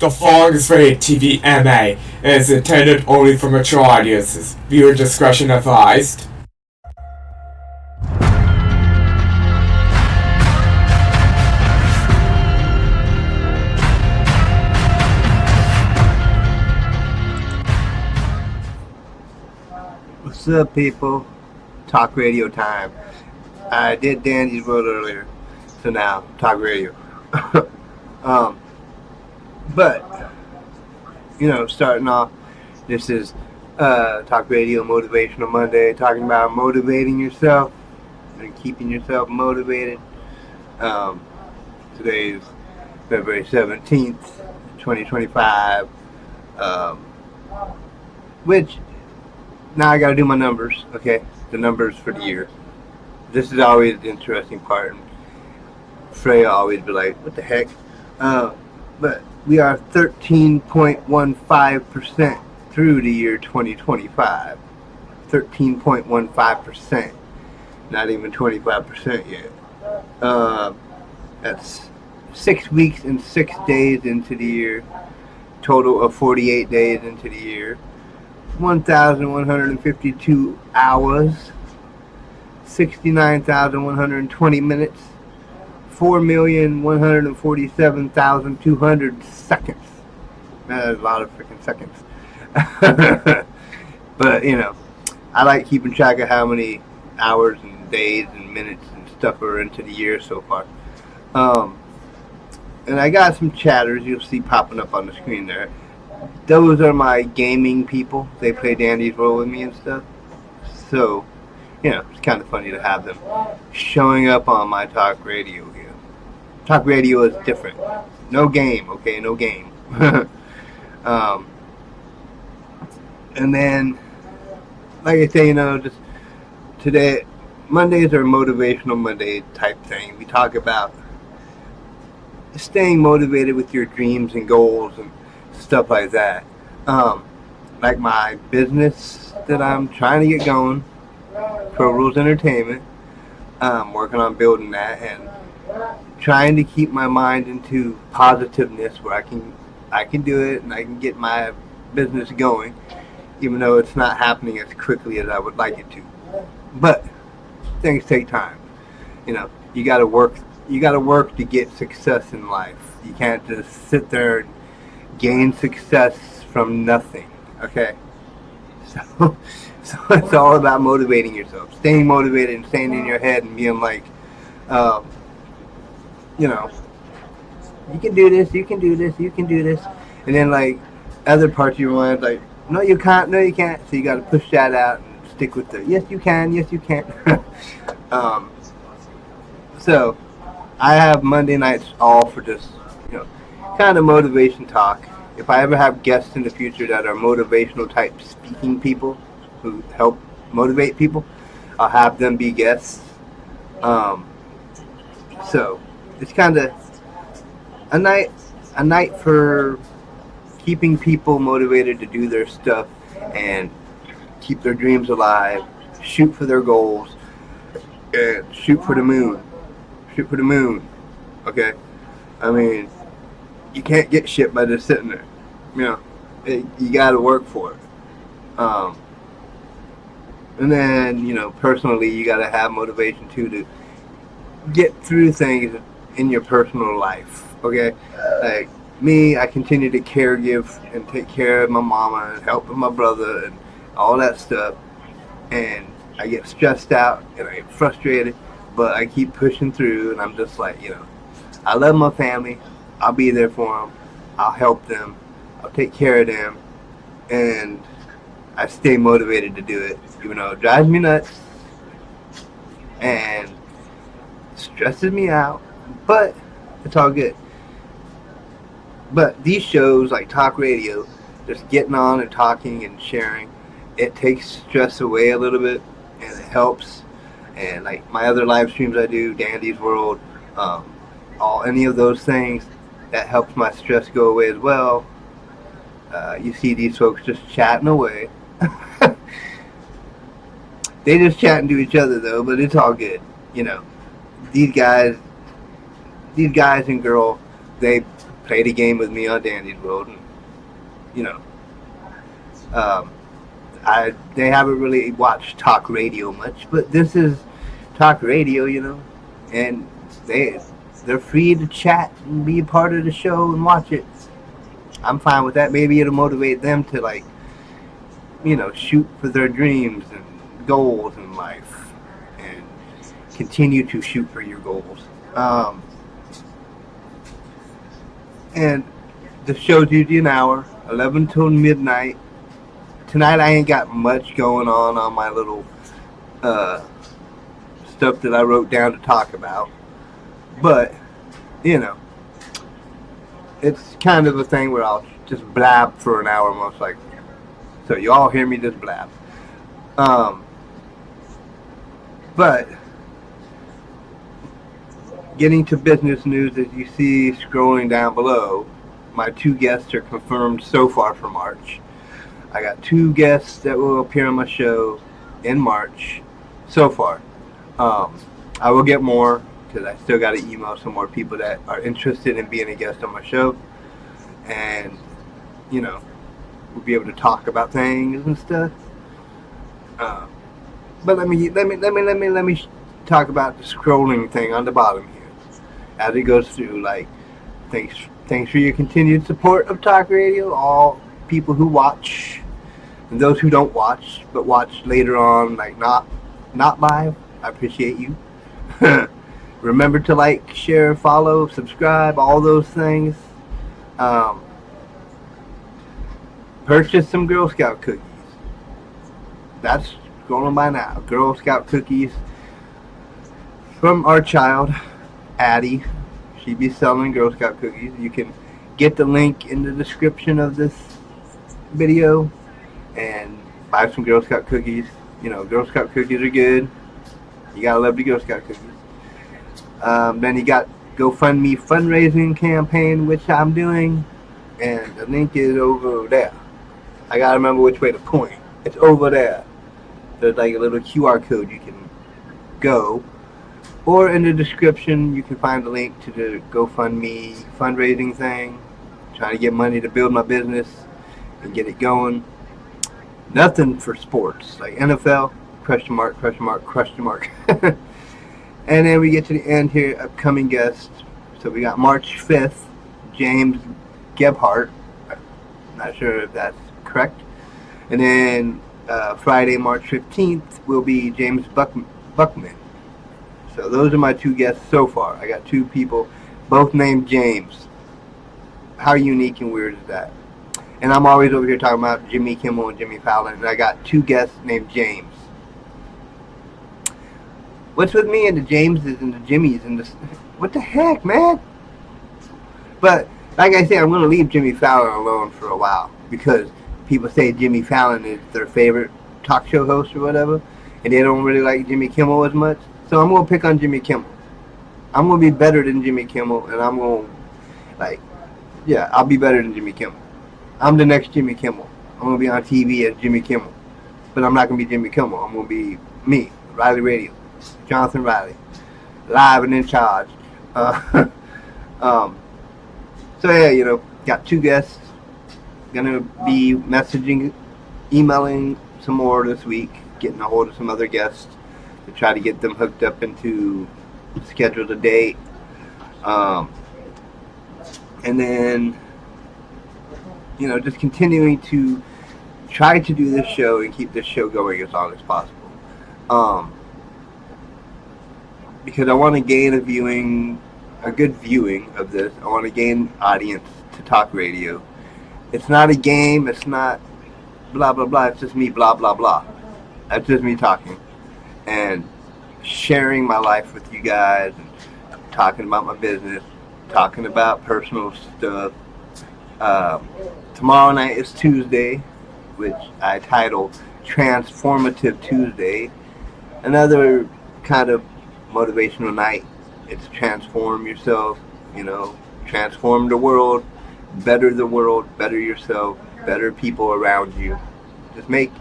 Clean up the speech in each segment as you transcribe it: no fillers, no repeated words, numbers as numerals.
The following is rated TV MA and is intended only for mature audiences. Viewer discretion advised. What's up, people? Talk radio time. I did Dandy's World earlier, so now talk radio. But starting off, this is Talk Radio Motivational Monday, talking about motivating yourself and keeping yourself motivated. Today is February 17th, 2025, which, now I gotta do my numbers, okay? The numbers for the year. This is always the interesting part. And Freya always be like, what the heck? But we are 13.15% through the year 2025. 13.15%. Not even 25% yet. That's 6 weeks and 6 days into the year. Total of 48 days into the year. 1,152 hours. 69,120 minutes. 4,147,200 seconds. That is a lot of freaking seconds. But, I like keeping track of how many hours and days and minutes and stuff are into the year so far. And I got some chatters you'll see popping up on the screen there. Those are my gaming people. They play Dandy's World with me and stuff. So, it's kind of funny to have them showing up on my talk radio here. Talk radio is different. No game, okay? No game. And then, like I say, just today, Mondays are Motivational Monday type thing. We talk about staying motivated with your dreams and goals and stuff like that. Like my business that I'm trying to get going, Pro Rules Entertainment. I'm working on building that and trying to keep my mind into positiveness where I can do it and I can get my business going, even though it's not happening as quickly as I would like it to. But things take time. You gotta work. You gotta work to get success in life. You can't just sit there and gain success from nothing. Okay. So it's all about motivating yourself, staying motivated and staying in your head and being like, you can do this, you can do this, you can do this. And then, like, other parts of your mind, like, no, you can't, no, you can't. So you got to push that out and stick with the, yes, you can, yes, you can. So I have Monday nights all for just, kind of motivation talk. If I ever have guests in the future that are motivational type speaking people who help motivate people, I'll have them be guests. So it's kind of a night for keeping people motivated to do their stuff and keep their dreams alive, shoot for their goals, and shoot for the moon. Shoot for the moon. Okay? I mean, you can't get shit by just sitting there. You gotta work for it. And then, personally, you gotta have motivation too to get through things in your personal life. Okay? Like me, I continue to caregive and take care of my mama and help with my brother and all that stuff. And I get stressed out and I get frustrated, but I keep pushing through and I'm just like, I love my family. I'll be there for them. I'll help them. I'll take care of them. And I stay motivated to do it, even though it drives me nuts and stresses me out. But it's all good. But these shows, like talk radio, just getting on and talking and sharing, it takes stress away a little bit and it helps. And like my other live streams I do, Dandy's World, any of those things, that helps my stress go away as well. You see these folks just chatting away. They just chatting to each other though, but it's all good. These guys and girl, they play the game with me on Dandy's World. And, you know, um, they haven't really watched talk radio much, but this is talk radio, and they're free to chat and be a part of the show and watch it. I'm fine with that. Maybe it'll motivate them to shoot for their dreams and goals in life, and continue to shoot for your goals. And the show's usually an hour, 11 till midnight. Tonight I ain't got much going on my little stuff that I wrote down to talk about. But, it's kind of a thing where I'll just blab for an hour most likely. So you all hear me just blab. But getting to business news, as you see scrolling down below, my 2 guests are confirmed so far for March. I got 2 guests that will appear on my show in March so far. I will get more because I still got to email some more people that are interested in being a guest on my show, and we'll be able to talk about things and stuff. But let me talk about the scrolling thing on the bottom here as it goes through. Like, thanks for your continued support of talk radio, all people who watch and those who don't watch but watch later on, like not live. I appreciate you. Remember to like, share, follow, subscribe, all those things. Purchase some Girl Scout cookies. That's going by now. Girl Scout cookies from our child, Addie. She be selling Girl Scout cookies. You can get the link in the description of this video and buy some Girl Scout cookies. Girl Scout cookies are good. You gotta love the Girl Scout cookies. Then you got GoFundMe fundraising campaign, which I'm doing, and the link is over there. I gotta remember which way to point. It's over there. There's like a little QR code you can go, or in the description you can find the link to the GoFundMe fundraising thing. Trying to get money to build my business and get it going. Nothing for sports like NFL, question mark. And then we get to the end here, upcoming guests. So we got March 5th, James Gebhardt. Not sure if that's correct. And then Friday, March 15th, will be James Buckman. So those are my 2 guests so far. I got 2 people, both named James. How unique and weird is that? And I'm always over here talking about Jimmy Kimmel and Jimmy Fallon, and I got 2 guests named James. What's with me and the Jameses and the Jimmys and the... What the heck, man? But, like I said, I'm going to leave Jimmy Fallon alone for a while, because people say Jimmy Fallon is their favorite talk show host or whatever, and they don't really like Jimmy Kimmel as much. So I'm going to pick on Jimmy Kimmel. I'm going to be better than Jimmy Kimmel, and I'm going to, I'll be better than Jimmy Kimmel. I'm the next Jimmy Kimmel. I'm going to be on TV as Jimmy Kimmel. But I'm not going to be Jimmy Kimmel. I'm going to be me, Riley Radio, Jonathan Riley, live and in charge. So yeah, got 2 guests. Gonna be emailing some more this week, getting a hold of some other guests to try to get them hooked up into scheduled a date. And then, just continuing to try to do this show and keep this show going as long as possible. Because I want to gain a good viewing of this. I want to gain audience to talk radio. It's not a game. It's not blah, blah, blah. It's just me blah, blah, blah. That's just me talking and sharing my life with you guys and talking about my business, talking about personal stuff. Tomorrow night is Tuesday, which I titled Transformative Tuesday. Another kind of motivational night. It's transform yourself, transform the world, better yourself, better people around you. Just make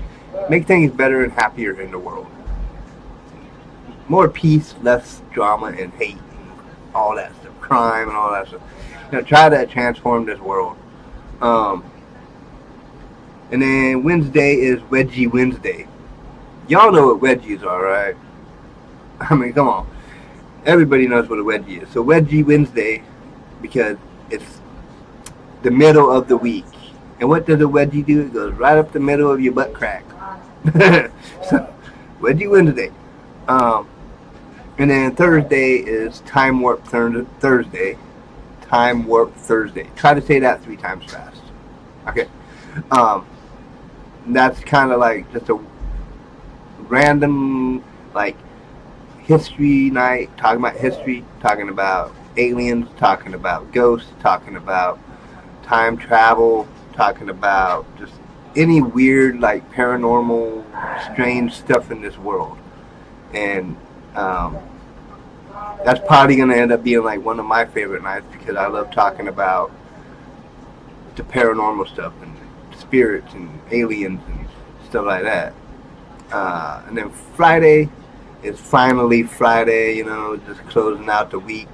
things better and happier in the world. More peace, less drama and hate, all that stuff, crime and all that stuff. Try to transform this world. And then Wednesday is Wedgie Wednesday. Y'all know what wedgies are, right? I mean, come on. Everybody knows what a wedgie is. So Wedgie Wednesday, because it's the middle of the week. And what does a wedgie do? It goes right up the middle of your butt crack. So, Wedgie Wednesday. And then Thursday is Time Warp Thursday. Time Warp Thursday. Try to say that 3 times fast. Okay. That's kind of like just a random, like, history night, talking about history, talking about aliens, talking about ghosts, talking about time travel, talking about just any weird, like, paranormal, strange stuff in this world. And that's probably going to end up being like one of my favorite nights, because I love talking about the paranormal stuff and spirits and aliens and stuff like that. And then Friday is finally Friday, just closing out the week.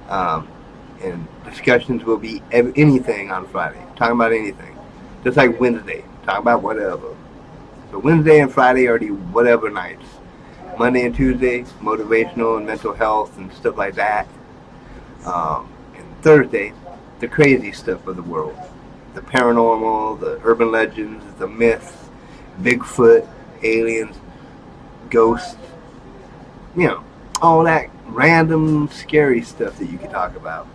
And discussions will be anything on Friday, talking about anything. Just like Wednesday, talking about whatever. So Wednesday and Friday are the whatever nights. Monday and Tuesday, motivational and mental health and stuff like that. And Thursday, the crazy stuff of the world. The paranormal, the urban legends, the myths, Bigfoot, aliens, ghosts. All that random, scary stuff that you can talk about.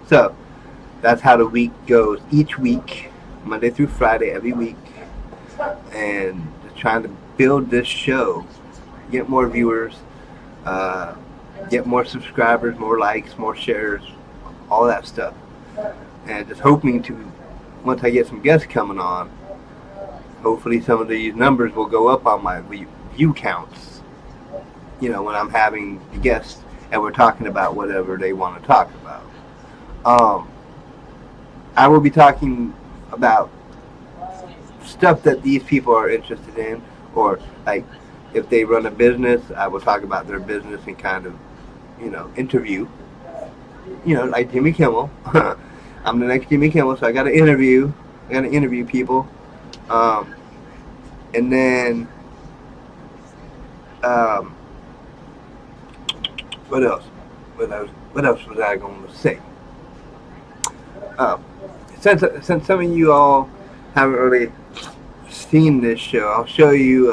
So, that's how the week goes. Each week, Monday through Friday, every week. And just trying to build this show, get more viewers, get more subscribers, more likes, more shares, all that stuff. And just hoping to, once I get some guests coming on, hopefully some of these numbers will go up on my view counts, when I'm having the guests and we're talking about whatever they want to talk about. I will be talking about stuff that these people are interested in, or like if they run a business, I will talk about their business and kind of, interview, like Jimmy Kimmel. I'm the next Jimmy Kimmel, so I got to interview people. And then, what else? What else was I going to say? Since some of you all haven't really seen this show, I'll show you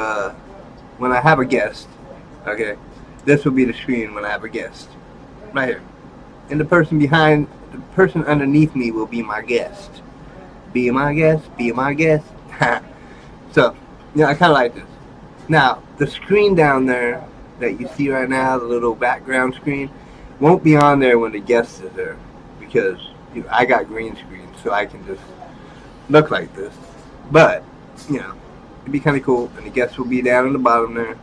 when I have a guest. Okay, this will be the screen when I have a guest, right here. And the person underneath me will be my guest. Be my guest. Be my guest. So, I kind of like this. Now, the screen down there that you see right now, the little background screen, won't be on there when the guest is there, because I got green screen, so I can just look like this. But it'd be kind of cool, and the guests will be down in the bottom there.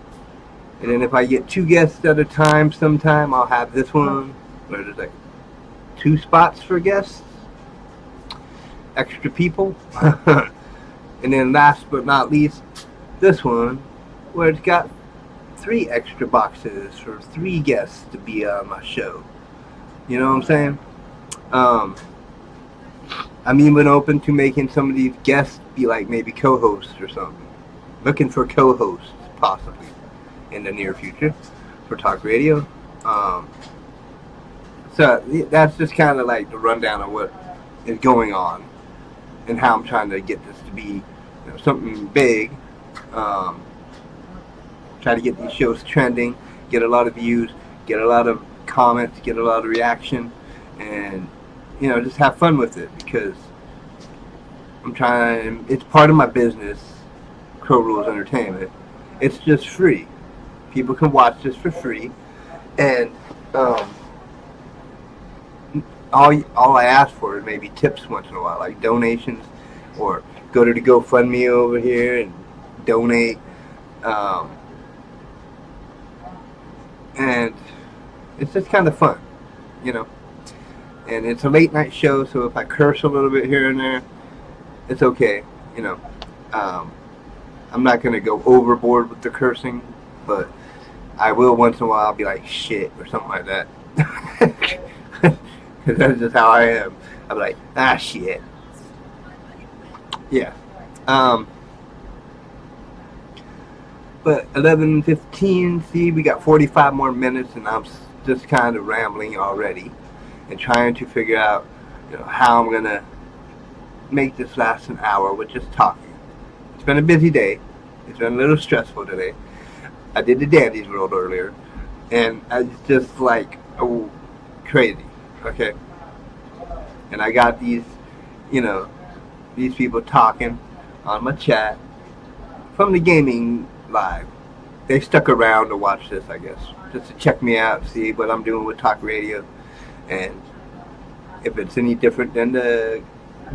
And then if I get 2 guests at a time, sometime I'll have this one where there's like 2 spots for guests, extra people. And then last but not least, this one where it's got 3 extra boxes for 3 guests to be on my show. You know what I'm saying? I'm even open to making some of these guests be like maybe co-hosts or something. Looking for co-hosts, possibly, in the near future for talk radio. So that's just kind of like the rundown of what is going on and how I'm trying to get this to be something big. Try to get these shows trending, get a lot of views, get a lot of comments, get a lot of reaction, and just have fun with it, because I'm trying. It's part of my business, Crow Rules Entertainment. It's just free. People can watch this for free, and all I ask for is maybe tips once in a while, like donations, or go to the GoFundMe over here and donate. And it's just kind of fun, And it's a late night show, so if I curse a little bit here and there, it's okay, I'm not going to go overboard with the cursing, but I will once in a while be like shit or something like that. Because that's just how I am. I'm like, ah, shit. Yeah. Um, but 11:15. See, we got 45 more minutes, and I'm just kind of rambling already, and trying to figure out, how I'm gonna make this last an hour with just talking. It's been a busy day. It's been a little stressful today. I did the Dandy's World earlier, and I was just like, oh, crazy. Okay. And I got you know, these people talking on my chat from the gaming live. They stuck around to watch this, I guess, just to check me out, see what I'm doing with talk radio, and if it's any different than the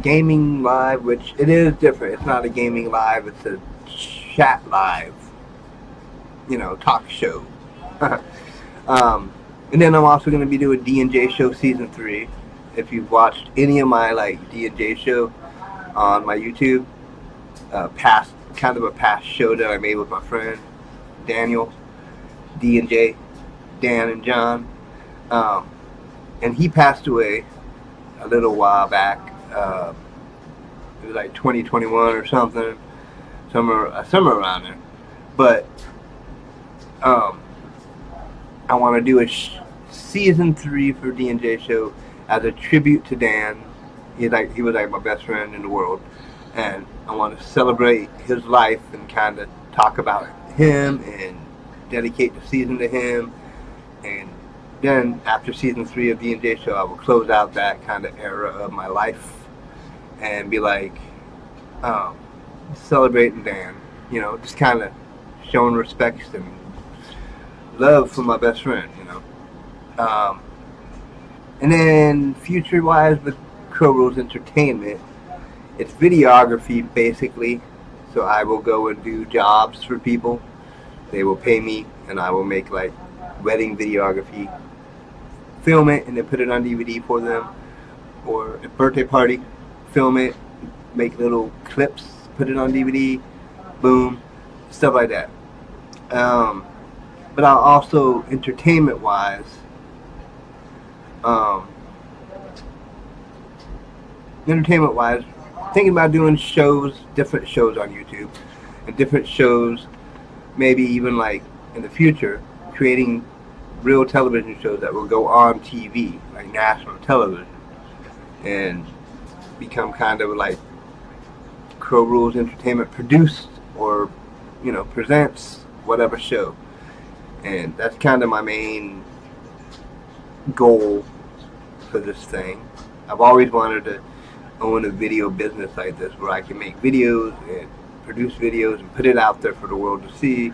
gaming live, which it is different. It's not a gaming live, it's a chat live, talk show. And then I'm also going to be doing D&J Show Season 3. If you've watched any of my D&J Show on my YouTube, kind of a past show that I made with my friend Daniel, D&J, Dan and John. And he passed away a little while back. It was like 2021 or something, somewhere around there. But I want to do a season 3 for D&J Show as a tribute to Dan. He was like my best friend in the world, and I want to celebrate his life and kind of talk about him and dedicate the season to him. And then after season 3 of D&J Show, I will close out that kind of era of my life and be like celebrating Dan, just kind of showing respects and love for my best friend, and then future-wise with Crow Rules Entertainment, it's videography basically. So I will go and do jobs for people. They will pay me, and I will make wedding videography, film it, and then put it on DVD for them, or a birthday party, film it, make little clips, put it on DVD, boom, stuff like that. But I'll also, entertainment-wise, thinking about doing different shows on YouTube, and different shows, maybe even in the future, creating real television shows that will go on TV, like national television, and become kind of like Crow Rules Entertainment produced or, presents whatever show. And that's kind of my main goal for this thing. I've always wanted to own a video business like this where I can make videos and produce videos and put it out there for the world to see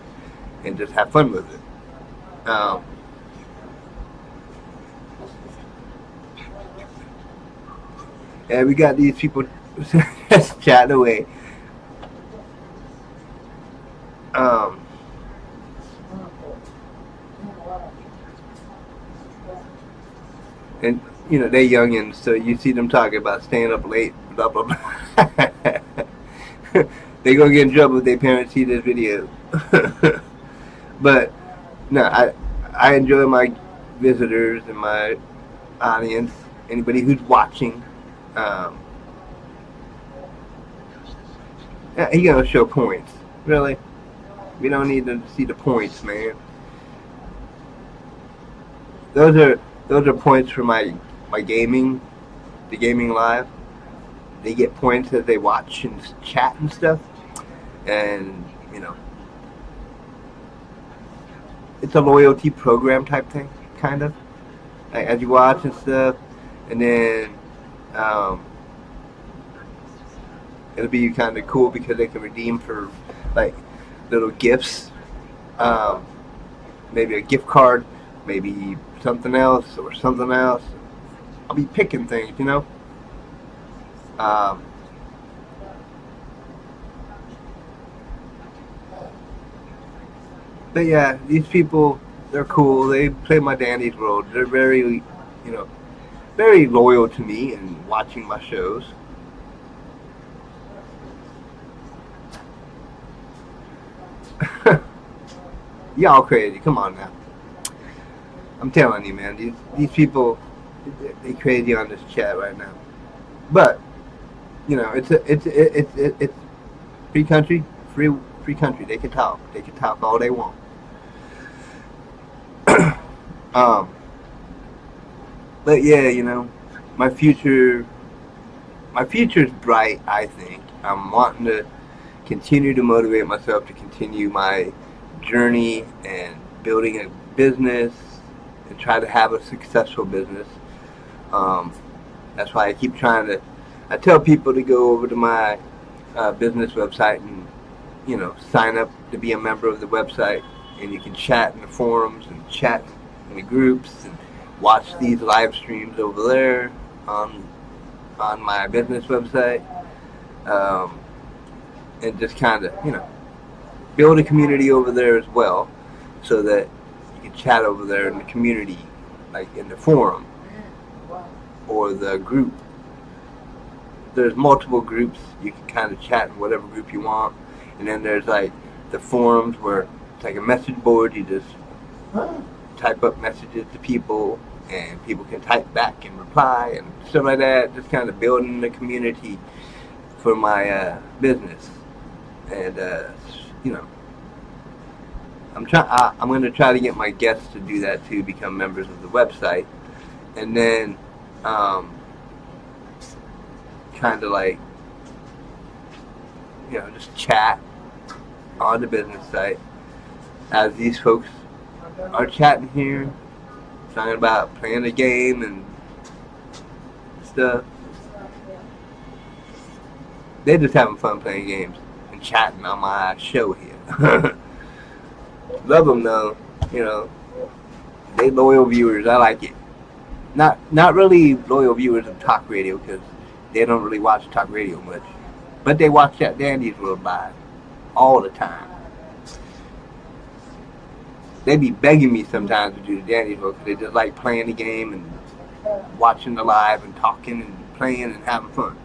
and just have fun with it. And we got these people just chatting away. And they're youngins, so you see them talking about staying up late, blah blah blah. They gonna get in trouble if their parents see this video. But no, I enjoy my visitors and my audience, anybody who's watching. Yeah, he gonna show points. Really? We don't need to see the points, man. Those are points for my gaming, the gaming live. They get points as they watch and chat and stuff. And it's a loyalty program type thing, kind of. As you watch and stuff, and then it'll be kind of cool because they can redeem for little gifts, maybe a gift card, maybe something else or something else. I'll be picking things, But yeah, these people, they're cool. They play my Dandy's World. They're very, very loyal to me and watching my shows. Y'all crazy. Come on now. I'm telling you, man. These people, they crazy on this chat right now. But it's free country, free country. They can talk. They can talk all they want. um, but yeah, my future, my future is bright. I think I'm wanting to continue to motivate myself to continue my journey and building a business and try to have a successful business. Um, that's why I keep trying to. I tell people to go over to my business website and sign up to be a member of the website, and you can chat in the forums and chat in the groups and watch these live streams over there on my business website, and just kind of build a community over there as well, so that you can chat over there in the community, like in the forum or the group. There's multiple groups. You can kind of chat in whatever group you want. And then there's like the forums where it's like a message board. You just type up messages to people and people can type back and reply and stuff like that. Just kind of building the community for my business. And, I'm going to try to get my guests to do that too, become members of the website. And then, kind of like, just chat on the business site as these folks are chatting here, talking about playing a game and stuff. They're just having fun playing games and chatting on my show here. Love them though, they loyal viewers. I like it. Not really loyal viewers of talk radio because they don't really watch talk radio much, but they watch that Dandy's World live all the time. They be begging me sometimes to do the Dandy's World because they just like playing the game and watching the live and talking and playing and having fun.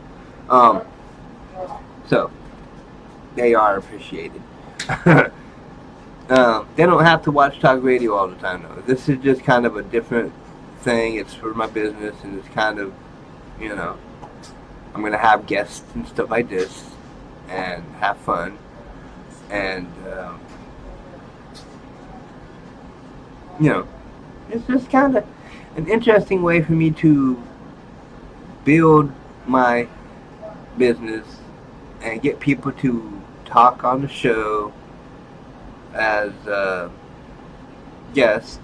So they are appreciated. They don't have to watch talk radio all the time though. This is just kind of a different thing. It's for my business, and it's kind of, I'm going to have guests and stuff like this and have fun. And, it's just kind of an interesting way for me to build my business and get people to talk on the show as guests.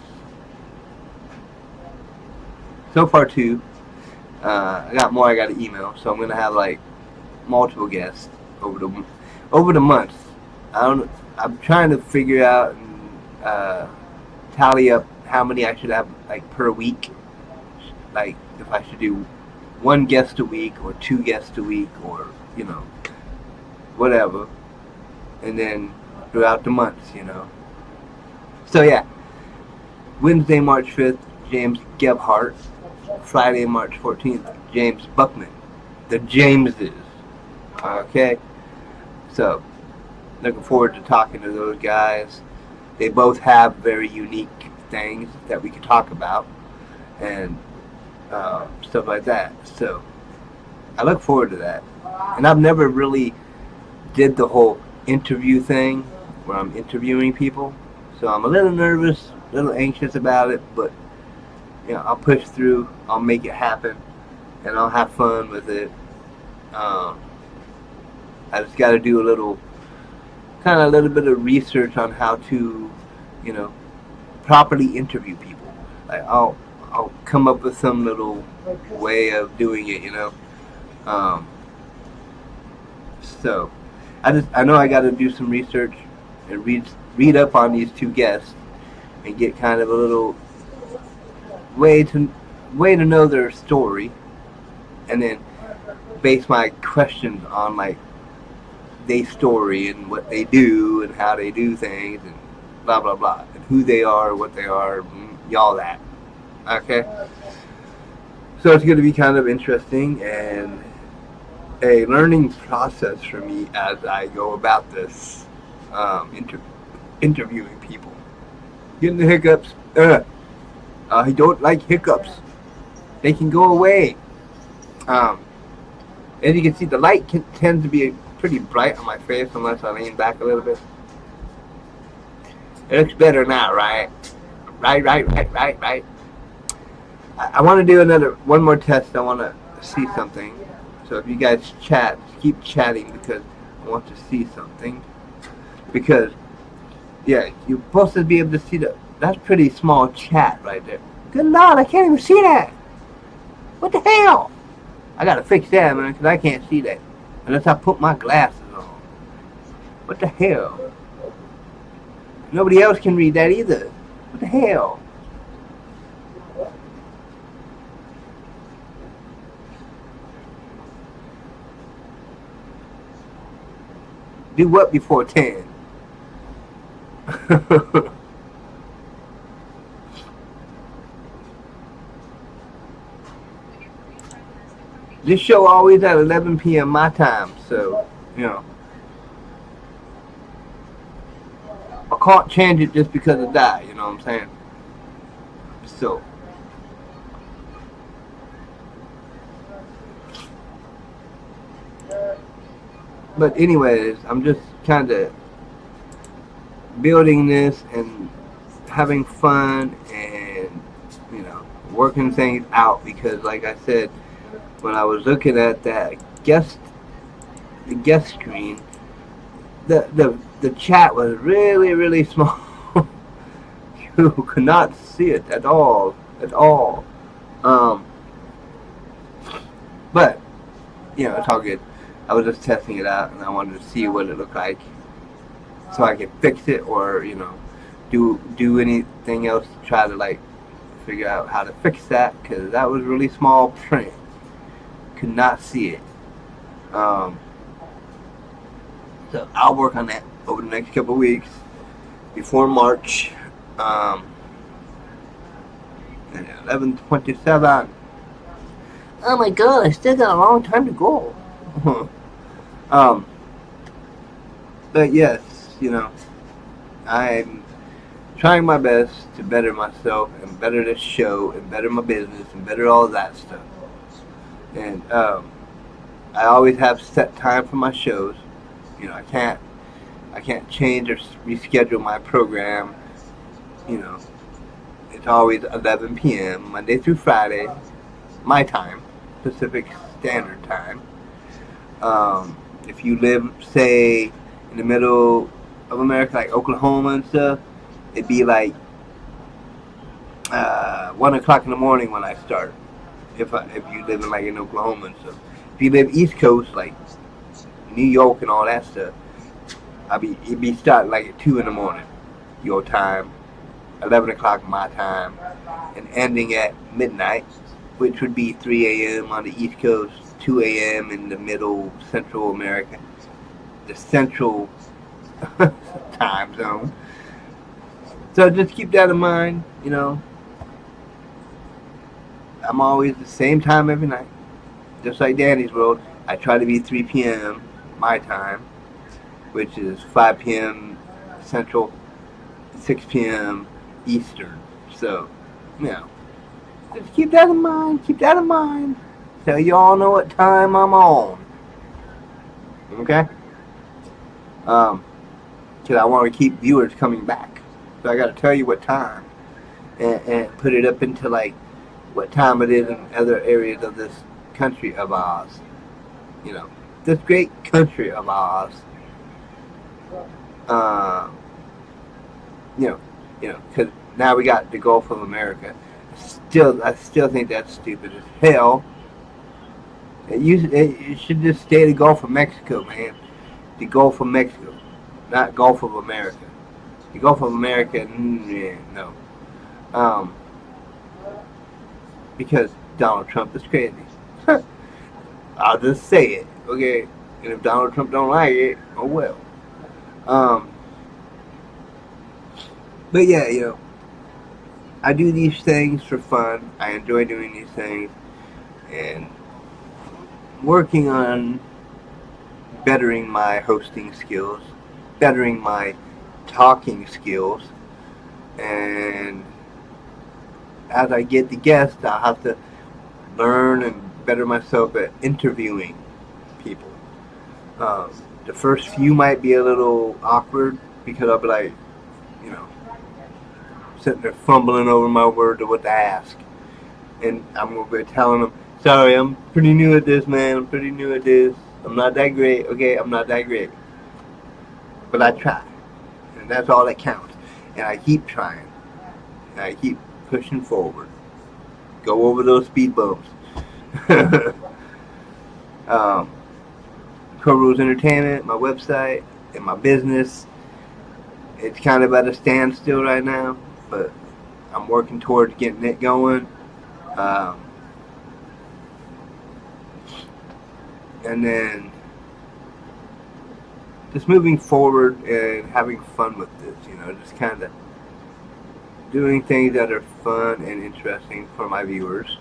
So far, too. I got more. I got an email, so I'm gonna have like multiple guests over the months. I'm trying to figure out and tally up how many I should have like per week. Like if I should do one guest a week or two guests a week or whatever, and then throughout the months, So yeah, Wednesday, March 5th, James Gebhardt. Friday, March 14th, James Buckman. The Jameses. Okay? So, looking forward to talking to those guys. They both have very unique things that we can talk about and stuff like that. So, I look forward to that. And I've never really did the whole interview thing where I'm interviewing people. So, I'm a little nervous, a little anxious about it, but I'll push through. I'll make it happen, and I'll have fun with it. I just got to do a little bit of research on how to, properly interview people. Like I'll come up with some little way of doing it, So I know I got to do some research and read up on these two guests and get kind of a little way to know their story, and then base my questions on like their story and what they do and how they do things and blah blah blah and who they are, what they are, y'all that. Okay, so it's going to be kind of interesting and a learning process for me as I go about this interviewing people. Getting the hiccups. I don't like hiccups. They can go away. As you can see, the light tends to be pretty bright on my face unless I lean back a little bit. It looks better now, right? Right. I want to do one more test. I want to see something. So if you guys chat, keep chatting because I want to see something. Because, yeah, you're supposed to be able to see that's pretty small chat right there. Good Lord, I can't even see that. What the hell? I gotta fix that, man, because I can't see that unless I put my glasses on. What the hell? Nobody else can read that either. What the hell? Do what before 10? This show always at 11 p.m. my time, so, I can't change it just because of that, you know what I'm saying? So, but anyways, I'm just kind of building this and having fun and, working things out because, like I said, when I was looking at the guest screen, the chat was really, really small. You could not see it at all. But it's all good. I was just testing it out, and I wanted to see what it looked like, so I could fix it, or do anything else to try to figure out how to fix that, because that was really small print. Could not see it. So I'll work on that over the next couple of weeks before March. 11:27. Oh my God! I still got a long time to go. But yes, I'm trying my best to better myself and better this show and better my business and better all that stuff. And I always have set time for my shows. I can't change or reschedule my program. It's always 11 p.m. Monday through Friday, my time, Pacific Standard Time. If you live, say, in the middle of America, like Oklahoma and stuff, it'd be like 1 o'clock in the morning when I start. If you live in Oklahoma and stuff. If you live East Coast, like New York and all that stuff, it'd be starting at 2 in the morning, your time, 11 o'clock my time, and ending at midnight, which would be 3 a.m. on the East Coast, 2 a.m. in the middle Central America, the Central time zone. So just keep that in mind, I'm always the same time every night. Just like Danny's World, I try to be 3 p.m. my time, which is 5 p.m. Central, 6 p.m. Eastern. So, just keep that in mind. So you all know what time I'm on. Okay? Because I want to keep viewers coming back. So I got to tell you what time. And put it up into what time it is in other areas of this country of ours. This great country of ours. Because now we got the Gulf of America. I still think that's stupid as hell. It should just stay the Gulf of Mexico, man. The Gulf of Mexico, not Gulf of America. The Gulf of America, no. Because Donald Trump is crazy. I'll just say it, okay? And if Donald Trump don't like it, oh well. But yeah, I do these things for fun. I enjoy doing these things. And working on bettering my hosting skills, bettering my talking skills, And as I get the guests, I'll have to learn and better myself at interviewing people. Um, the first few might be a little awkward because I'll be like, you know, sitting there fumbling over my words of what to ask. And I'm going to be telling them, sorry, I'm pretty new at this, man. I'm pretty new at this. I'm not that great. Okay, I'm not that great. But I try. And that's all that counts. And I keep trying. And I keep pushing forward. Go over those speed bumps. Pro Rules Entertainment, my website, and my business. It's kind of at a standstill right now, but I'm working towards getting it going. And then just moving forward and having fun with this, just kind of doing things that are fun and interesting for my viewers,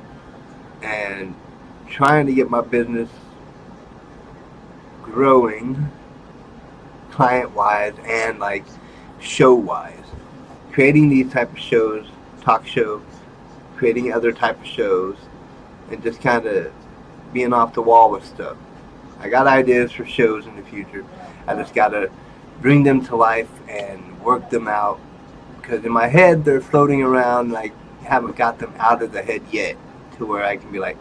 and trying to get my business growing client-wise and like show-wise. Creating these type of shows, talk shows, creating other type of shows, and just kind of being off the wall with stuff. I got ideas for shows in the future. I just got to bring them to life and work them out, because in my head they're floating around and I haven't got them out of the head yet to where I can be like,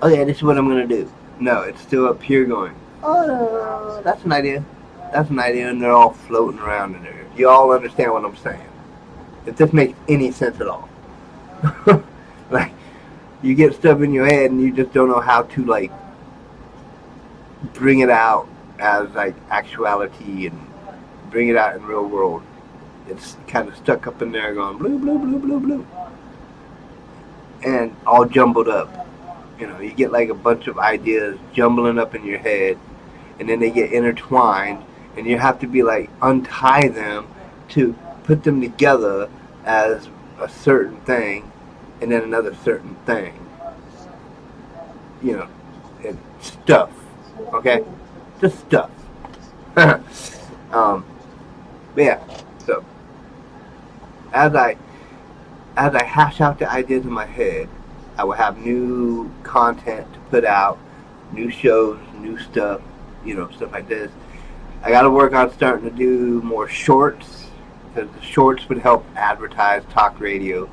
oh yeah, this is what I'm going to do. No, it's still up here going, oh no, that's an idea. That's an idea, and they're all floating around in there. You all understand what I'm saying? If this makes any sense at all. Like, you get stuff in your head and you just don't know how to like bring it out as like actuality and bring it out in real world. It's kind of stuck up in there going blue, blue, blue, blue, blue, and all jumbled up. You get like a bunch of ideas jumbling up in your head, and then they get intertwined, and you have to be like untie them to put them together as a certain thing, and then another certain thing. And stuff. Okay, just stuff. But yeah. So as I hash out the ideas in my head, I will have new content to put out, new shows, new stuff, stuff like this. I got to work on starting to do more shorts, because the shorts would help advertise talk radio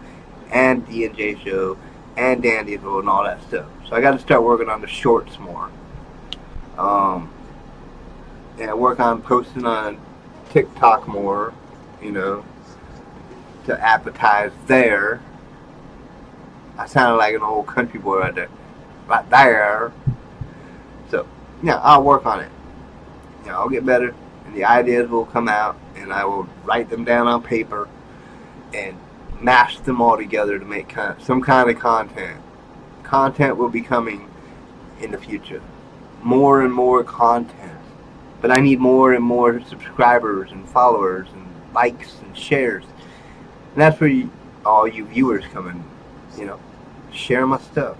and D&J show and Dandyville and all that stuff. So I got to start working on the shorts more. And work on posting on TikTok more, to advertise there. I sounded like an old country boy right there. Right there. So, yeah, I'll work on it. I'll get better, and the ideas will come out, and I will write them down on paper and mash them all together to make some kind of content. Content will be coming in the future. More and more content. But I need more and more subscribers and followers and likes and shares. And that's where all you viewers come in. Share my stuff.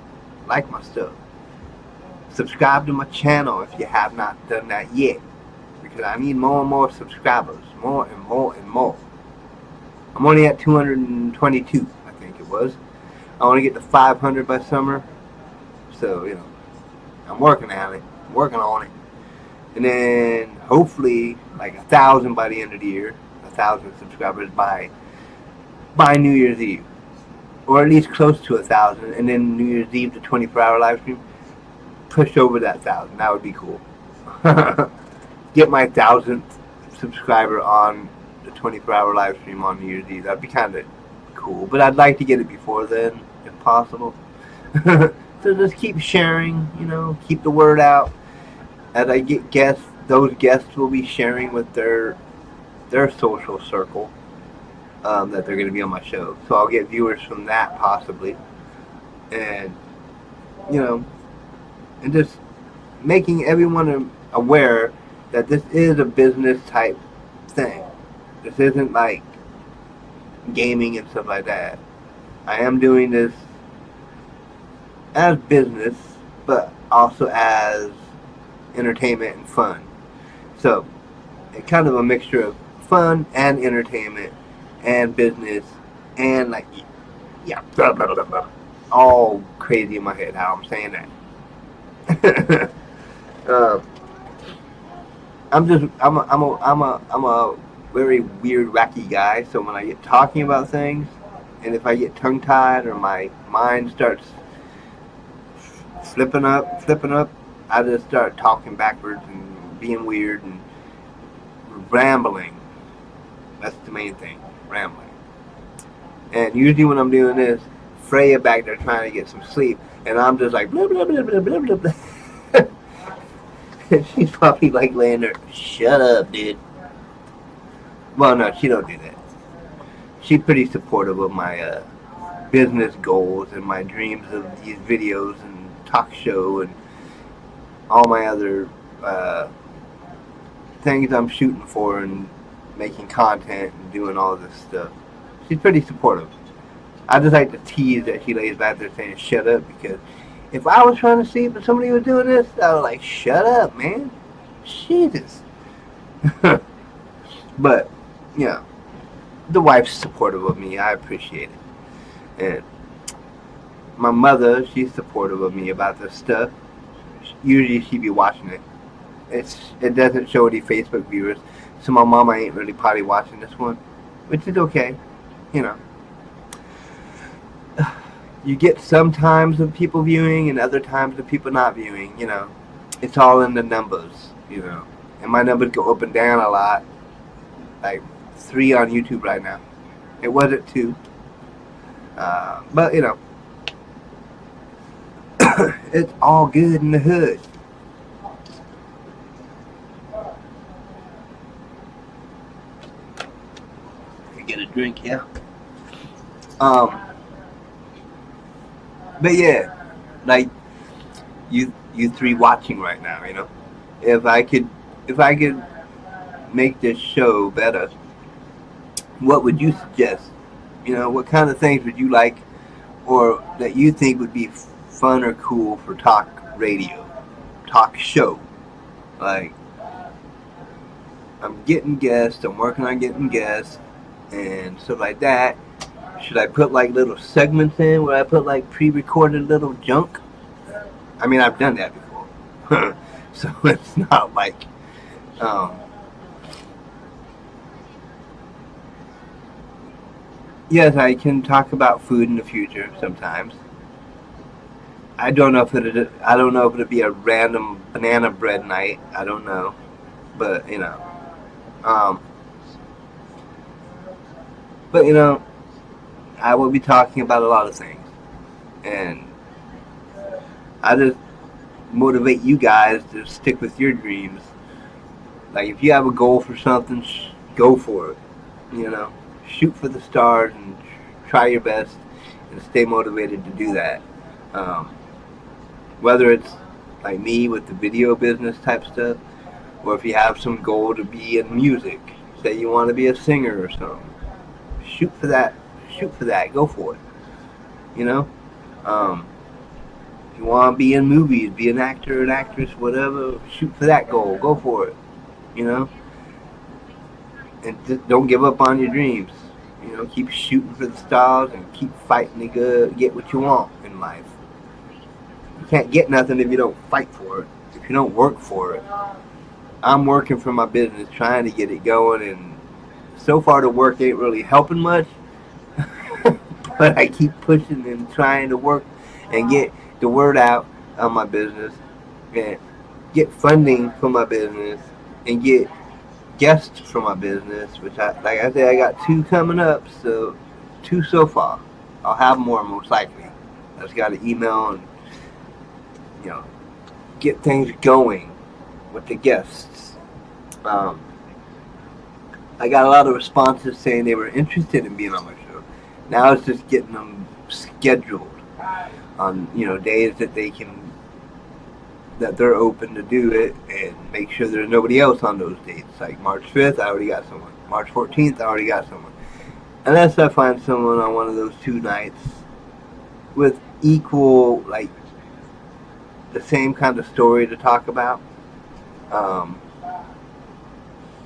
Like my stuff. Subscribe to my channel if you have not done that yet. Because I need more and more subscribers. More and more and more. I'm only at 222, I think it was. I want to get to 500 by summer. So, I'm working on it. I'm working on it. And then hopefully like 1,000 by the end of the year. 1,000 subscribers by New Year's Eve. Or at least close to 1,000. And then New Year's Eve, the 24-hour live stream, push over that 1,000. That would be cool. Get my 1,000th subscriber on the 24-hour live stream on New Year's Eve. That'd be kind of cool. But I'd like to get it before then, if possible. So just keep sharing, keep the word out. As I get guests, those guests will be sharing with their social circle that they're going to be on my show. So I'll get viewers from that possibly. And, and just making everyone aware that this is a business type thing. This isn't like gaming and stuff like that. I am doing this as business, but also as entertainment and fun. So, it's kind of a mixture of fun and entertainment and business and like, yeah, blah, blah, blah, blah. All crazy in my head how I'm saying that. uh, I'm a very weird, wacky guy. So when I get talking about things, and if I get tongue tied or my mind starts flipping up, I just start talking backwards and being weird and rambling. That's the main thing, rambling. And usually when I'm doing this, Freya back there trying to get some sleep, and I'm just like blah blah blah blah blah blah blah. And she's probably like laying there, shut up, dude. Well, no, she don't do that. She's pretty supportive of my business goals and my dreams of these videos and talk show and all my other things I'm shooting for and making content and doing all this stuff. She's pretty supportive. I just like to tease that she lays back there saying shut up, because if I was trying to sleep and somebody was doing this, I was like, shut up, man. Jesus. But, you know, the wife's supportive of me. I appreciate it. And my mother, she's supportive of me about this stuff. Usually she be watching it. It doesn't show any Facebook viewers, so my mama ain't really probably watching this one, which is okay, you know. You get some times of people viewing and other times of people not viewing, you know. It's all in the numbers, you know. And my numbers go up and down a lot. Like 3 on YouTube right now. It was at 2. But, you know, it's all good in the hood. I get a drink, yeah. But yeah, like you three watching right now, you know. If I could make this show better, what would you suggest? You know, what kind of things would you like, or that you think would be fun or cool for talk radio, talk show? Like, I'm getting guests, I'm working on getting guests, and stuff like that. Should I put like little segments in? Would I put like pre-recorded little junk? I mean, I've done that before, so it's not like. Yes, I can talk about food in the future sometimes. I don't know if it'll be a random banana bread night. I don't know, but you know, um, but you know, I will be talking about a lot of things, and I just motivate you guys to stick with your dreams. Like if you have a goal for something, go for it. You know, shoot for the stars and try your best and stay motivated to do that. Um, Whether it's like me with the video business type stuff, or if you have some goal to be in music, say you want to be a singer or something, shoot for that. Shoot for that. Go for it. You know, if you want to be in movies, be an actor, an actress, whatever, shoot for that goal. Go for it. You know, and just don't give up on your dreams. You know, keep shooting for the stars and keep fighting to get what you want in life. You can't get nothing if you don't fight for it. If you don't work for it. I'm working for my business, trying to get it going, and so far the work ain't really helping much. But I keep pushing and trying to work and get the word out on my business, and get funding for my business, and get guests for my business, which like I said, I got 2 coming up, so 2 so far. I'll have more most likely. I just got to email and, you know, get things going with the guests. I got a lot of responses saying they were interested in being on my show. Now it's just getting them scheduled on, you know, days that they're open to do it, and make sure there's nobody else on those dates. Like March 5th, I already got someone. March 14th, I already got someone. Unless I find someone on one of those 2 nights with equal, like, the same kind of story to talk about.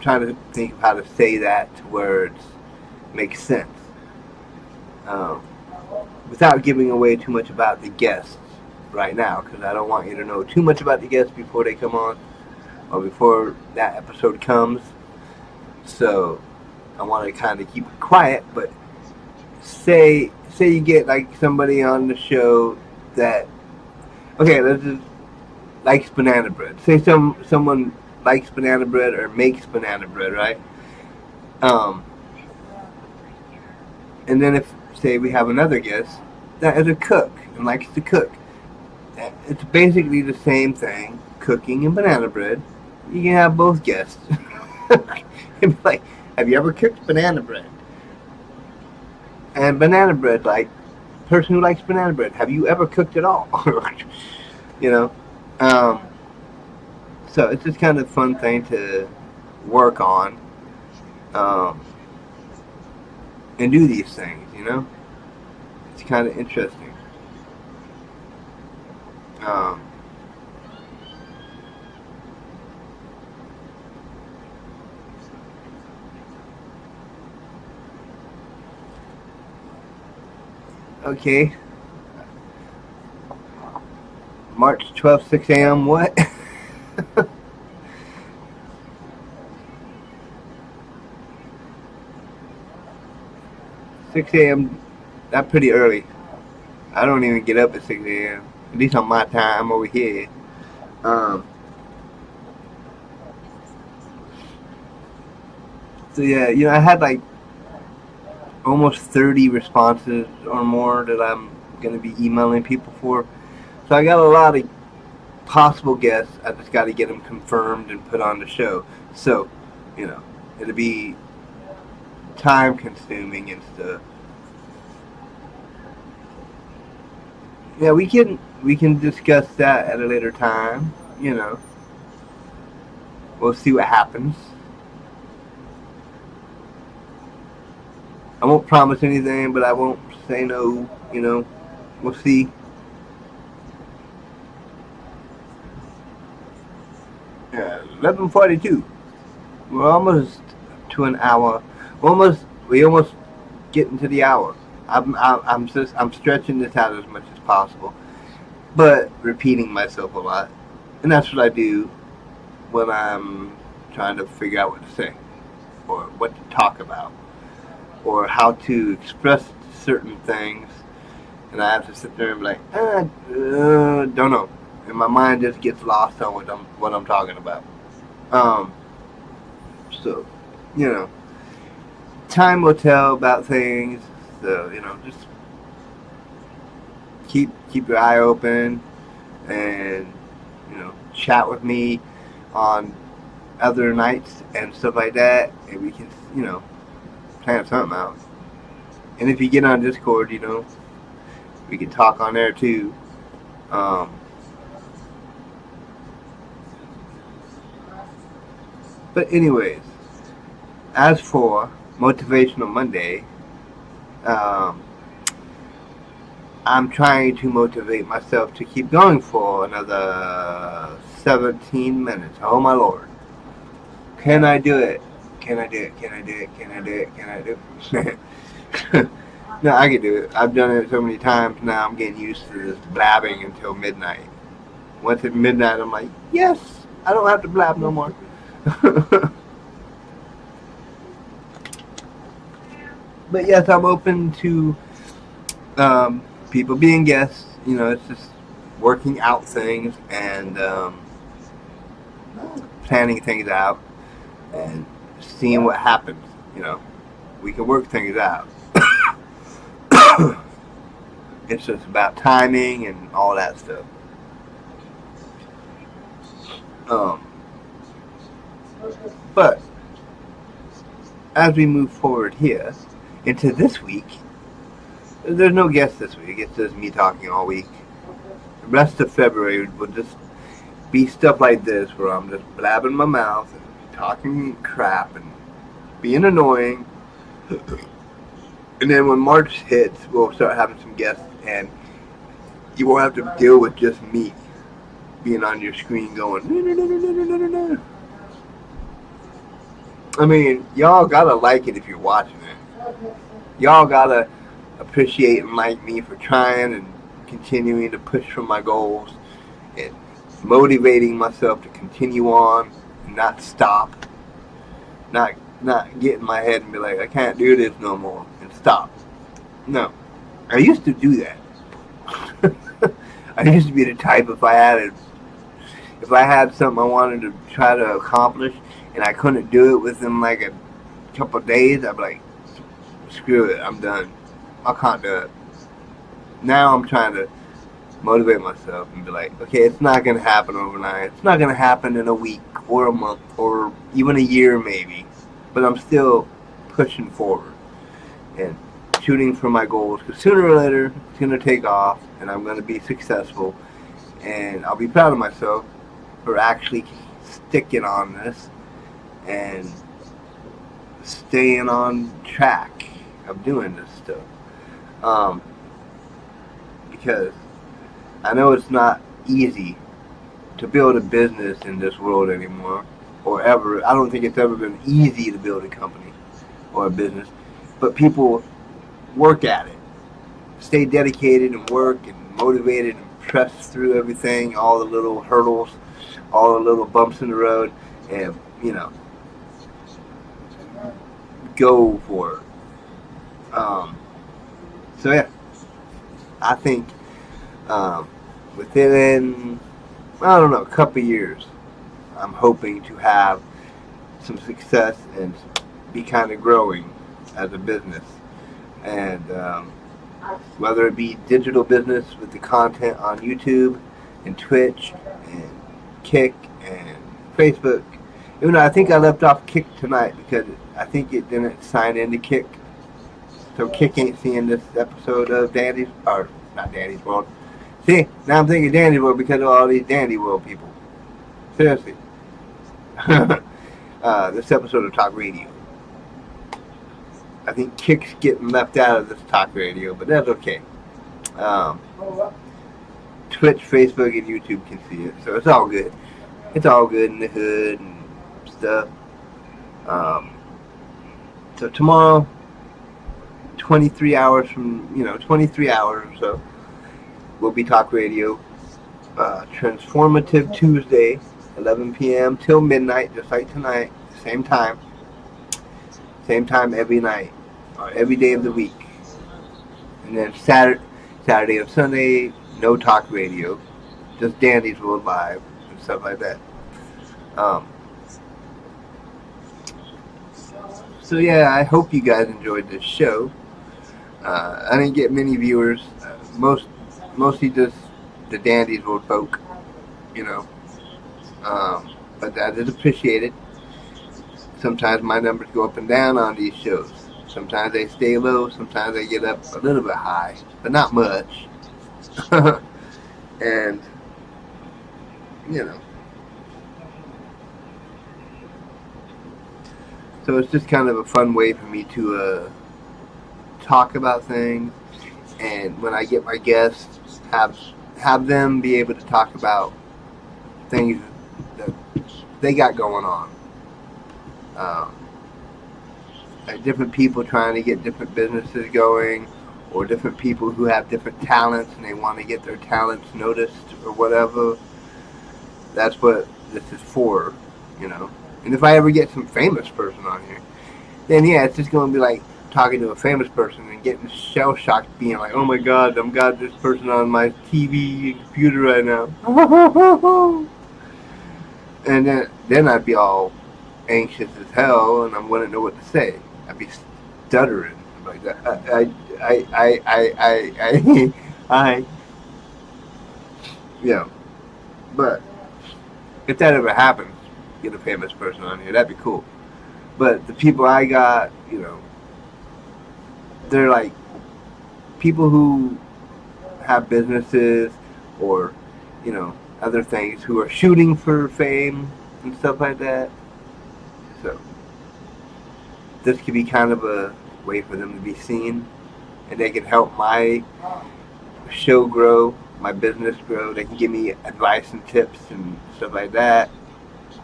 Trying to think of how to say that to where it's makes sense. Um, Without giving away too much about the guests right now, because I don't want you to know too much about the guests before they come on or before that episode comes. So I want to kind of keep it quiet, but say you get like somebody on the show that, okay, let's just likes banana bread. Say someone likes banana bread or makes banana bread, right? Um, and then if say we have another guest that is a cook and likes to cook, it's basically the same thing, cooking and banana bread. You can have both guests. It'd be like, have you ever cooked banana bread? And banana bread, like, person who likes banana bread, have you ever cooked at all? You know? So it's just kind of a fun thing to work on and do these things, you know? It's kind of interesting. Okay. March 12th, 6 a.m. What? Six a.m. That's pretty early. I don't even get up at 6 a.m. At least on my time over here. So yeah, you know, I had like almost 30 responses or more that I'm gonna be emailing people for. So I got a lot of possible guests. I just got to get them confirmed and put on the show. So, you know, it'll be time consuming and stuff. Yeah, we can discuss that at a later time. You know, we'll see what happens. I won't promise anything, but I won't say no. You know, we'll see. Yeah, 11:42. We're almost to an hour. We almost get into the hour. I'm stretching this out as much as possible, but repeating myself a lot, and that's what I do when I'm trying to figure out what to say, or what to talk about, or how to express certain things, and I have to sit there and be like, don't know, and my mind just gets lost on what I'm talking about. So, you know, time will tell about things. So, you know, just keep your eye open, and you know, chat with me on other nights and stuff like that, and we can, you know, plan something out. And if you get on Discord, you know, we can talk on there too. But anyways, as for Motivational Monday, I'm trying to motivate myself to keep going for another 17 minutes. Oh my Lord. Can I do it? Can I do it? Can I do it? Can I do it? Can I do it? No, I can do it. I've done it so many times now. I'm getting used to this blabbing until midnight. Once at midnight, I'm like, yes, I don't have to blab no more. But yes, I'm open to people being guests. You know, it's just working out things and planning things out and seeing what happens. You know, we can work things out. It's just about timing and all that stuff. But as we move forward here into this week, there's no guest this week. It's just me talking all week. The rest of February will just be stuff like this, where I'm just blabbing my mouth and talking crap and being annoying. And then when March hits, we'll start having some guests, and you won't have to deal with just me being on your screen going, no, no, no, no, no, no, no, no. I mean, y'all gotta like it if you're watching it. Y'all gotta appreciate and like me for trying and continuing to push for my goals and motivating myself to continue on and not stop, not not get in my head and be like, I can't do this no more and stop. No. I used to do that. I used to be the type if I had something I wanted to try to accomplish and I couldn't do it within like a couple of days, I'd be like, screw it, I'm done. I can't do it. Now I'm trying to motivate myself and be like, okay, it's not going to happen overnight. It's not going to happen in a week or a month or even a year maybe. But I'm still pushing forward and shooting for my goals because sooner or later it's going to take off and I'm going to be successful. And I'll be proud of myself for actually sticking on this and staying on track of doing this stuff. Because I know it's not easy to build a business in this world anymore, or ever. I don't think it's ever been easy to build a company or a business, but people work at it, stay dedicated and work and motivated and press through everything, all the little hurdles, all the little bumps in the road, and go for it. So yeah, I think within, I don't know, a couple of years, I'm hoping to have some success and be kind of growing as a business. And whether it be digital business with the content on YouTube and Twitch and Kick and Facebook. Even though I think I left off Kick tonight because I think it didn't sign into Kick. So Kick ain't seeing this episode of Dandy's, or not Dandy's World. See, now I'm thinking Dandy's World because of all these Dandy World people. Seriously. This episode of Talk Radio. I think Kick's getting left out of this Talk Radio, but that's okay. Twitch, Facebook, and YouTube can see it, so it's all good. It's all good in the hood and stuff. So tomorrow, 23 hours or so, will be Talk Radio. Transformative Tuesday, 11 p.m. till midnight, just like tonight. Same time every night, or every day of the week. And then Saturday and Sunday, no Talk Radio, just Dandy's World Live and stuff like that. So yeah, I hope you guys enjoyed this show. I didn't get many viewers, mostly just the Dandy's World folk, but that is appreciated. Sometimes my numbers go up and down on these shows. Sometimes they stay low, sometimes they get up a little bit high, but not much. And, so it's just kind of a fun way for me to talk about things, and when I get my guests, have them be able to talk about things that they got going on. Like different people trying to get different businesses going, or different people who have different talents and they want to get their talents noticed or whatever. That's what this is for, And if I ever get some famous person on here, then yeah, it's just going to be like talking to a famous person and getting shell-shocked, being like, oh my God, I've got this person on my TV and computer right now. And then I'd be all anxious as hell and I wouldn't know what to say. I'd be stuttering like that. But if that ever happens, get a famous person on here, that'd be cool. But the people I got, they're like people who have businesses or, other things, who are shooting for fame and stuff like that. So this could be kind of a way for them to be seen, and they can help my show grow, my business grow. They can give me advice and tips and stuff like that,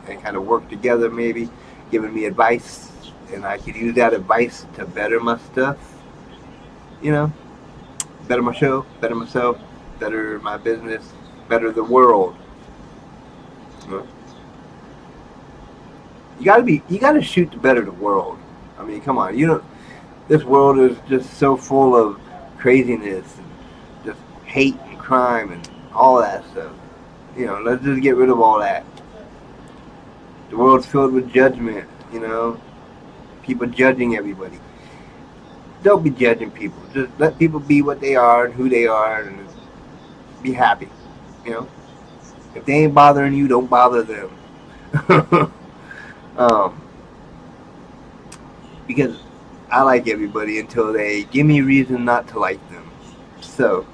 and kind of work together, maybe giving me advice and I could use that advice to better my stuff, you know, better my show, better myself, better my business, better the world. You know? You gotta shoot to better the world. I mean, come on, you know, this world is just so full of craziness and just hate and crime and all that stuff. You know, let's just get rid of all that. The world's filled with judgment, you know, people judging everybody. Don't be judging people. Just let people be what they are and who they are and be happy, you know. If they ain't bothering you, don't bother them. Because I like everybody until they give me reason not to like them. So,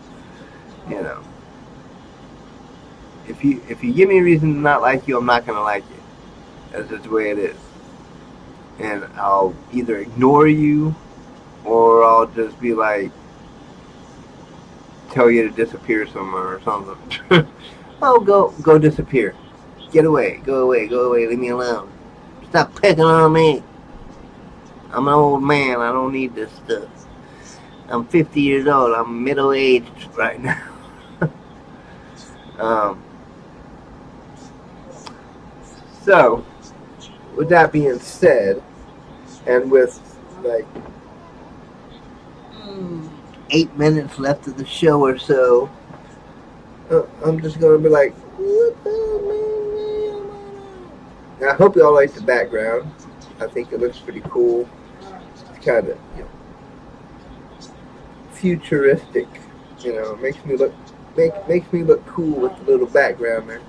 you know, if you give me a reason to not like you, I'm not gonna like you. That's just the way it is. And I'll either ignore you or I'll just be like, tell you to disappear somewhere or something. Oh, go disappear. Get away, go away, leave me alone. Stop picking on me. I'm an old man, I don't need this stuff. I'm 50 years old, I'm middle-aged right now. So, with that being said, and with like 8 minutes left of the show or so, I'm just gonna be like, what the man? I hope y'all like the background. I think it looks pretty cool. It's kind of, you know, futuristic. You know, makes me look cool with the little background there,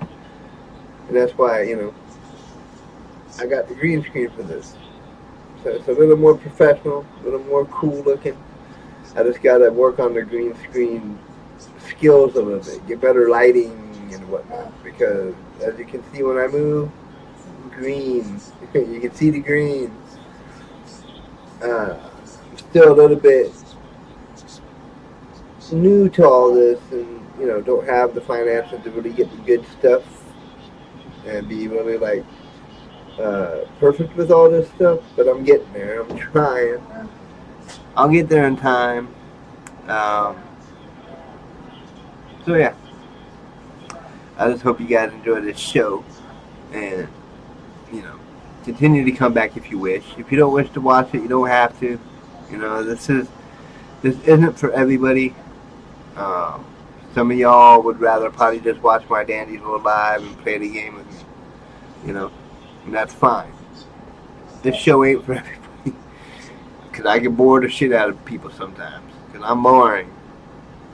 and that's why, you know, I got the green screen for this. So it's a little more professional, a little more cool looking. I just gotta work on the green screen skills a little bit, get better lighting and whatnot, because as you can see when I move, green, you can see the green. Still a little bit new to all this, and you know, don't have the finances to really get the good stuff and be really like perfect with all this stuff, but I'm getting there. I'm trying. I'll get there in time. So yeah, I just hope you guys enjoy this show, and you know, continue to come back if you wish. If you don't wish to watch it, you don't have to. You know, this isn't for everybody. Some of y'all would rather probably just watch my dandies go live and play the game with me. You know, and that's fine. This show ain't for everybody. Because I get bored of shit out of people sometimes. Because I'm boring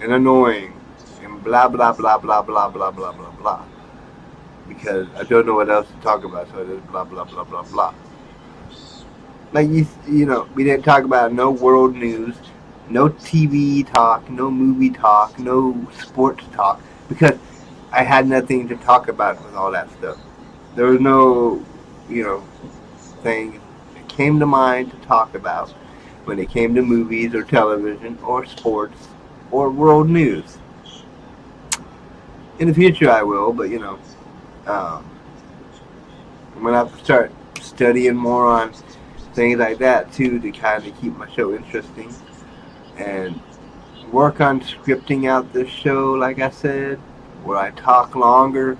and annoying and blah, blah, blah, blah, blah, blah, blah, blah, blah. Because I don't know what else to talk about, so it is blah, blah, blah, blah, blah. Like, you know, we didn't talk about no world news, no TV talk, no movie talk, no sports talk, because I had nothing to talk about with all that stuff. There was no, you know, thing that came to mind to talk about when it came to movies or television or sports or world news. In the future I will, but you know, I'm going to have to start studying more on things like that too, to kind of keep my show interesting and work on scripting out this show, like I said, where I talk longer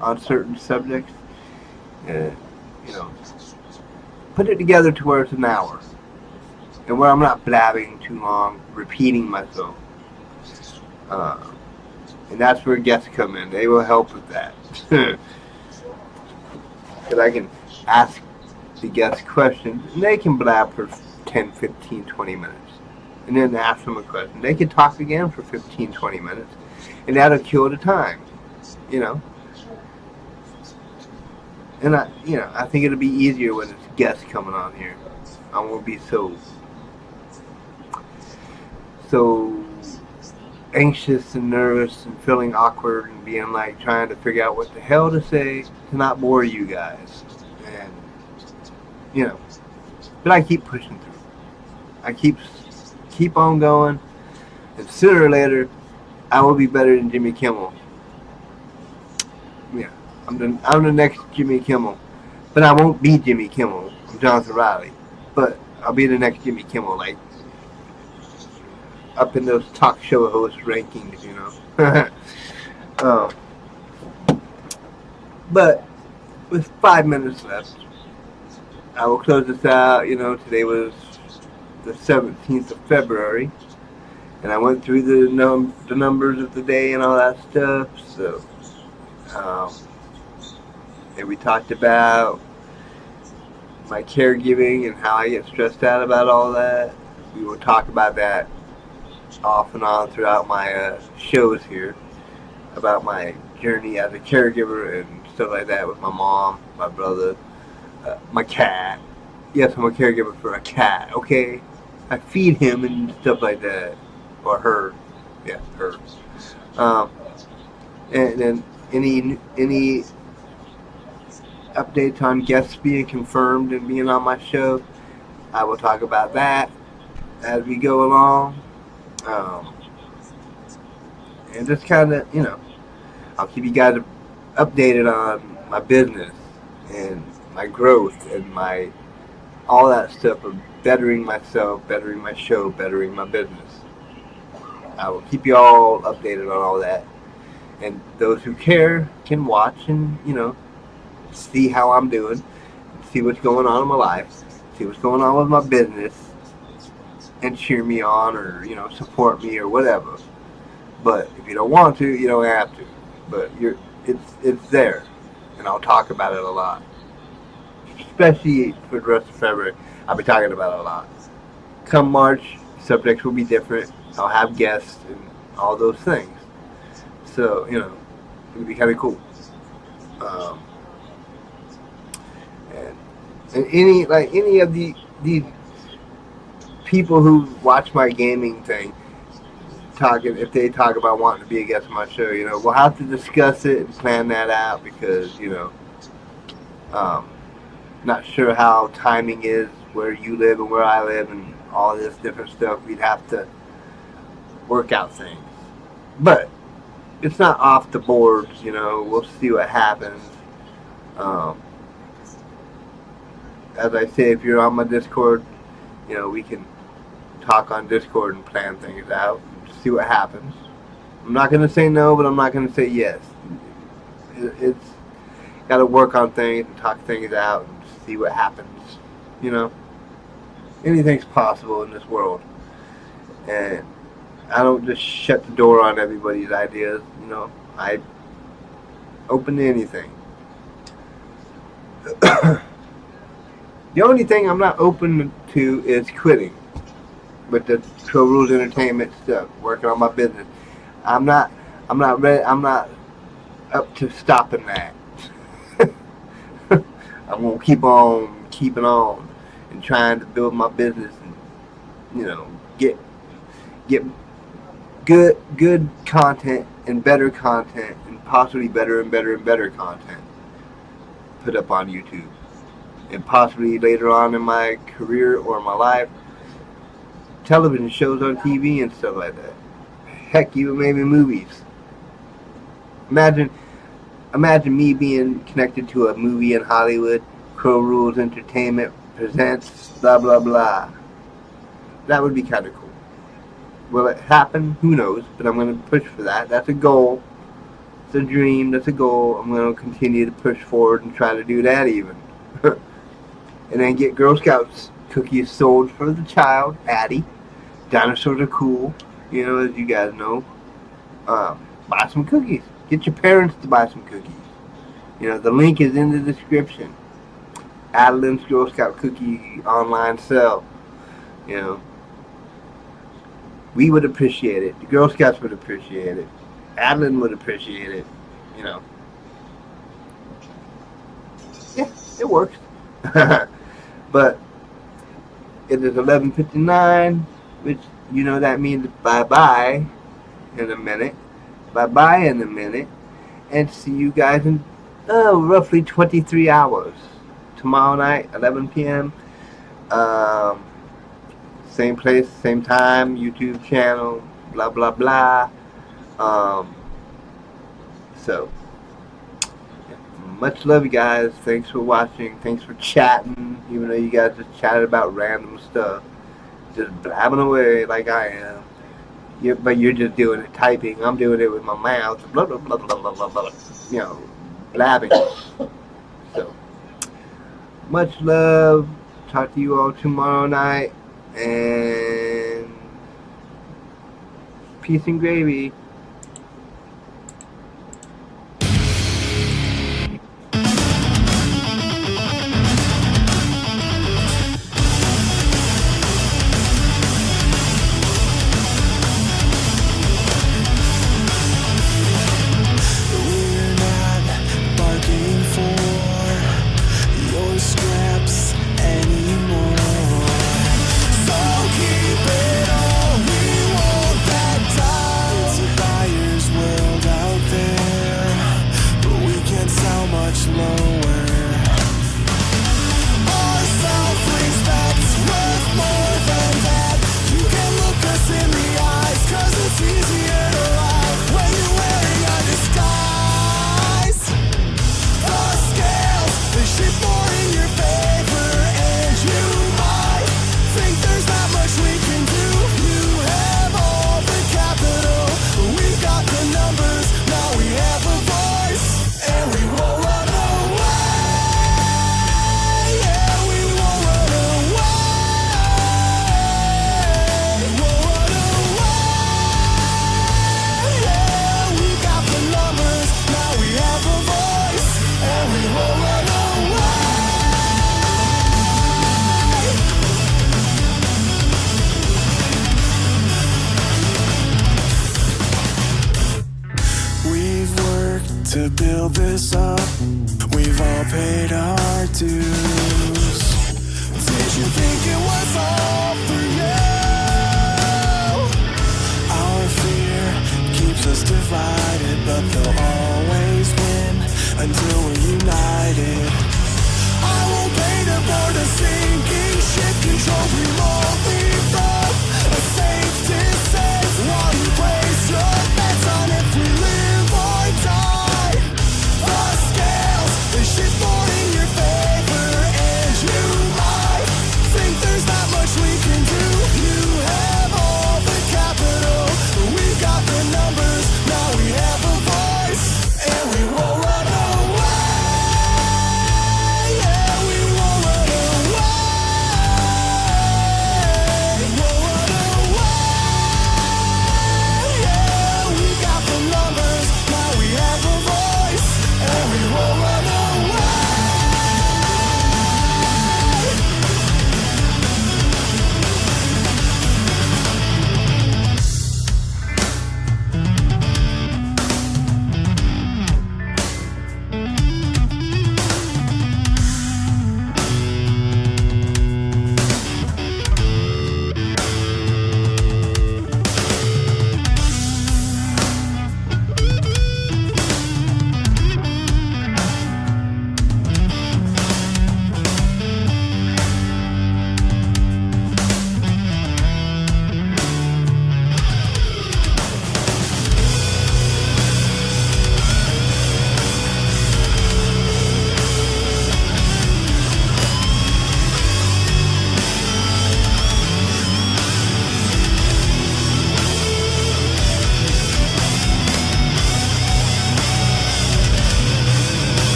on certain subjects and, you know, put it together to where it's an hour and where I'm not blabbing too long, repeating myself. And that's where guests come in. They will help with that. Because I can ask the guests questions, and they can blab for 10, 15, 20 minutes. And then ask them a question. They can talk again for 15, 20 minutes. And that'll kill the time, you know. And I think it'll be easier when it's guests coming on here. I won't be so anxious and nervous and feeling awkward and being like trying to figure out what the hell to say to not bore you guys. And you know, but I keep pushing through. I keep on going, and sooner or later I will be better than Jimmy Kimmel. Yeah, I'm the next Jimmy Kimmel, but I won't be Jimmy Kimmel. I'm Jonathan Riley. but I'll be the next Jimmy Kimmel, like up in those talk show host rankings, you know. um, but with 5 minutes left, I will close this out. You know, today was the 17th of February, and I went through the numbers of the day and all that stuff. So, um, and we talked about my caregiving and how I get stressed out about all that. We will talk about that off and on throughout my shows here about my journey as a caregiver and stuff like that with my mom, my brother, my cat. Yes, I'm a caregiver for a cat, okay? I feed him and stuff like that. Or her. Yeah, her. And then any updates on guests being confirmed and being on my show, I will talk about that as we go along. And just kind of, you know, I'll keep you guys updated on my business and my growth and my all that stuff of bettering myself, bettering my show, bettering my business. I will keep you all updated on all that. And those who care can watch and, you know, see how I'm doing, see what's going on in my life, see what's going on with my business, and cheer me on or, you know, support me or whatever. But if you don't want to, you don't have to. But it's there, and I'll talk about it a lot. Especially for the rest of February, I'll be talking about it a lot. Come March, subjects will be different. I'll have guests and all those things. So, you know, it'll be kind of cool. And any of these people who watch my gaming thing, if they talk about wanting to be a guest on my show, you know, we'll have to discuss it and plan that out because, you know, not sure how timing is where you live and where I live and all this different stuff. We'd have to work out things. But it's not off the boards, you know. We'll see what happens. As I say, if you're on my Discord, you know, we can talk on Discord and plan things out and see what happens. I'm not going to say no, but I'm not going to say yes. It's got to work on things and talk things out and see what happens. You know, anything's possible in this world. And I don't just shut the door on everybody's ideas. You know, I open to anything. The only thing I'm not open to is quitting with the Pro Rules Entertainment stuff, working on my business. I'm not ready. I'm not up to stopping that. I'm gonna keep on keeping on and trying to build my business and, you know, get good content and better content and possibly better and better and better content put up on YouTube. And possibly later on in my career or my life, television shows on TV and stuff like that. Heck, even maybe movies. Imagine me being connected to a movie in Hollywood. Crow Rules Entertainment presents blah blah blah. That would be kind of cool. Will it happen? Who knows? But I'm going to push for that. That's a goal. It's a dream. That's a goal. I'm going to continue to push forward and try to do that even. And then get Girl Scouts cookies sold for the child, Addie. Dinosaurs are cool, you know, as you guys know. Buy some cookies. Get your parents to buy some cookies. You know, the link is in the description. Adeline's Girl Scout cookie online sale. You know, we would appreciate it. The Girl Scouts would appreciate it. Adeline would appreciate it. You know. Yeah, it works. But it is 11:59, which, you know, that means bye-bye in a minute. Bye-bye in a minute. And see you guys in roughly 23 hours. Tomorrow night, 11 p.m. Same place, same time, YouTube channel, blah, blah, blah. So, Much love, you guys. Thanks for watching. Thanks for chatting, even though you guys just chatted about random stuff. Just blabbing away like I am. But you're just doing it typing. I'm doing it with my mouth. Blah, blah, blah, blah, blah, blah, blah. You know, blabbing. So, much love. Talk to you all tomorrow night. And peace and gravy. To build this up, we've all paid our dues. Did you think it was all free?